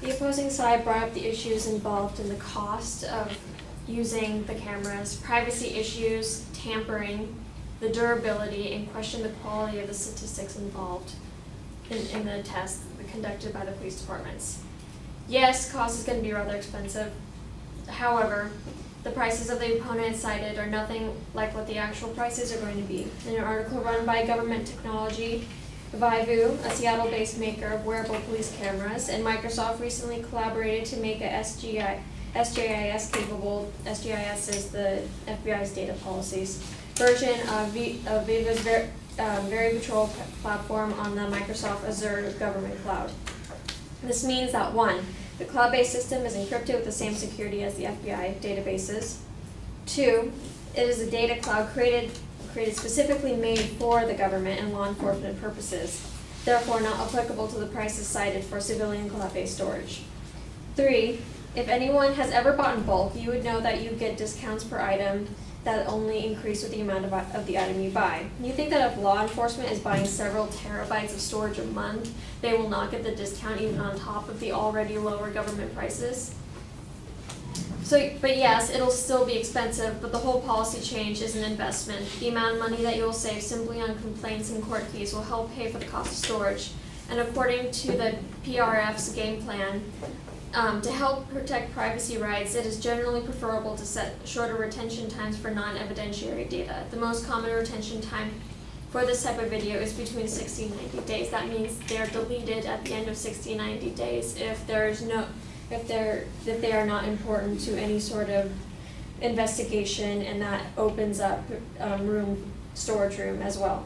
The opposing side brought up the issues involved in the cost of using the cameras, privacy issues, tampering, the durability, and questioned the quality of the statistics involved in the tests conducted by the police departments. Yes, cost is going to be rather expensive. However, the prices of the opponent cited are nothing like what the actual prices are going to be. In an article run by Government Technology, Vivu, a Seattle-based maker of wearable police cameras, and Microsoft recently collaborated to make a SGIS capable, SGIS is the FBI's data policies, version of Vivu's Very Patrol platform on the Microsoft Azure government cloud. This means that 1, the cloud-based system is encrypted with the same security as the FBI databases. 2, it is a data cloud created specifically made for the government and law enforcement purposes, therefore not applicable to the prices cited for civilian cloud-based storage. 3, if anyone has ever bought in bulk, you would know that you get discounts per item that only increase with the amount of the item you buy. You think that if law enforcement is buying several terabytes of storage a month, they will not get the discount even on top of the already lower government prices? But yes, it'll still be expensive, but the whole policy change is an investment. The amount of money that you will save simply on complaints and court fees will help pay for the cost of storage. And according to the PRF's game plan, to help protect privacy rights, it is generally preferable to set shorter retention times for non-evidentiary data. The most common retention time for this type of video is between 60 and 90 days. That means they're deleted at the end of 60 and 90 days if they are not important to any sort of investigation, and that opens up storage room as well.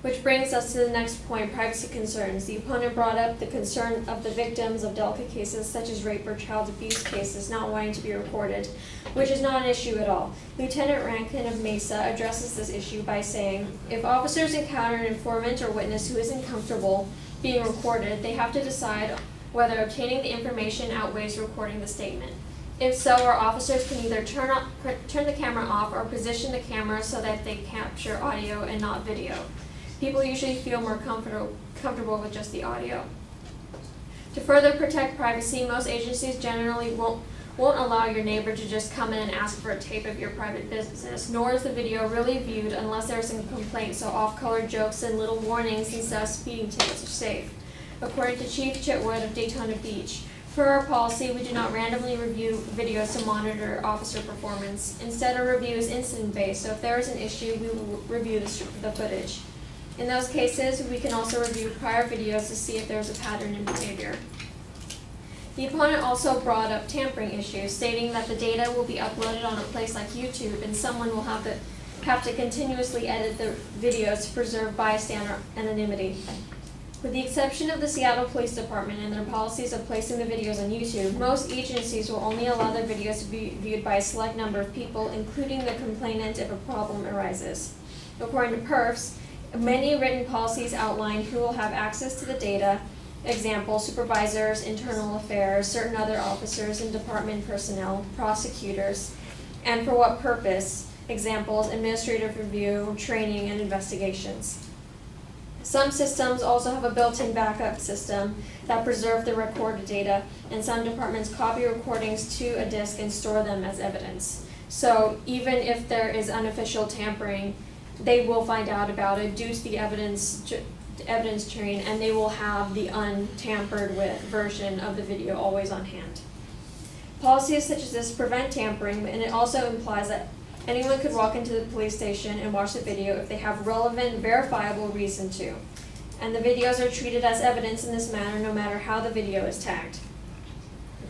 Which brings us to the next point, privacy concerns. The opponent brought up the concern of the victims of delicate cases such as rape or child abuse cases not wanting to be recorded, which is not an issue at all. Lieutenant Rankin of Mesa addresses this issue by saying, if officers encounter an informant or witness who isn't comfortable being recorded, they have to decide whether obtaining the information outweighs recording the statement. If so, our officers can either turn the camera off or position the camera so that they capture audio and not video. People usually feel more comfortable with just the audio. To further protect privacy, most agencies generally won't allow your neighbor to just come in and ask for a tape of your private business, nor is the video really viewed unless there's a complaint, so off-color jokes and little warnings instead of speeding tickets are safe. According to Chief Chitwood of Daytona Beach, per our policy, we do not randomly review videos to monitor officer performance. Instead, our review is incident-based, so if there is an issue, we will review the footage. In those cases, we can also review prior videos to see if there is a pattern in behavior. The opponent also brought up tampering issues, stating that the data will be uploaded on a place like YouTube and someone will have to continuously edit the videos to preserve bystander anonymity. With the exception of the Seattle Police Department and their policies of placing the videos on YouTube, most agencies will only allow their videos to be viewed by a select number of people, including the complainant if a problem arises. According to PERFs, many written policies outline who will have access to the data, example, supervisors, internal affairs, certain other officers and department personnel, prosecutors, and for what purpose, examples, administrative review, training, and investigations. Some systems also have a built-in backup system that preserve the recorded data, and some departments copy recordings to a disk and store them as evidence. So even if there is unofficial tampering, they will find out about it due to the evidence train, and they will have the untampered with version of the video always on hand. Policies such as this prevent tampering, and it also implies that anyone could walk into the police station and watch the video if they have relevant, verifiable reason to. And the videos are treated as evidence in this manner no matter how the video is tagged.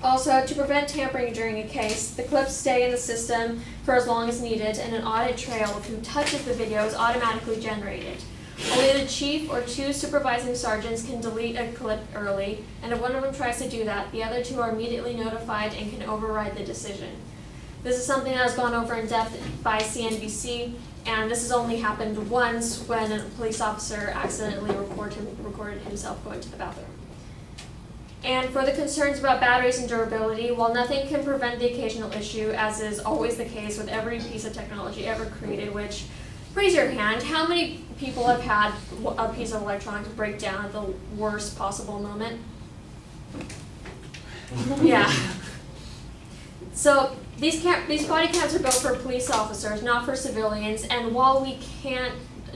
Also, to prevent tampering during a case, the clips stay in the system for as long as needed, and an audit trail of who touches the video is automatically generated. Only the chief or 2 supervising sergeants can delete a clip early, and if one of them tries to do that, the other 2 are immediately notified and can override the decision. This is something that has gone over in depth by CNBC, and this has only happened once when a police officer accidentally recorded himself going to the bathroom. And for the concerns about batteries and durability, while nothing can prevent the occasional issue, as is always the case with every piece of technology ever created, which, raise your hand, how many people have had a piece of electronics break down at the worst possible moment? Yeah. So these body cams are built for police officers, not for civilians, and while we can't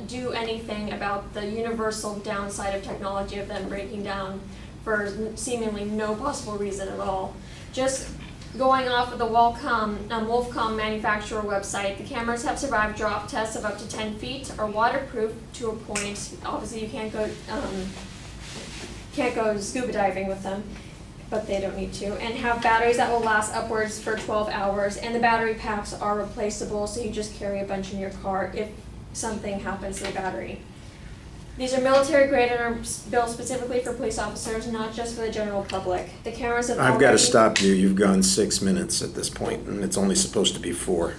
do anything about the universal downside of technology of them breaking down for seemingly no possible reason at all, just going off of the Wolfcom manufacturer website, the cameras have survived drop tests of up to 10 feet, are waterproof to a point. Obviously you can't go scuba diving with them, but they don't need to, and have batteries that will last upwards for 12 hours, and the battery packs are replaceable, so you just carry a bunch in your car if something happens to the battery. These are military grade and are built specifically for police officers, not just for the general public. The cameras have I've got to stop you. You've gone 6 minutes at this point, and it's only supposed to be 4.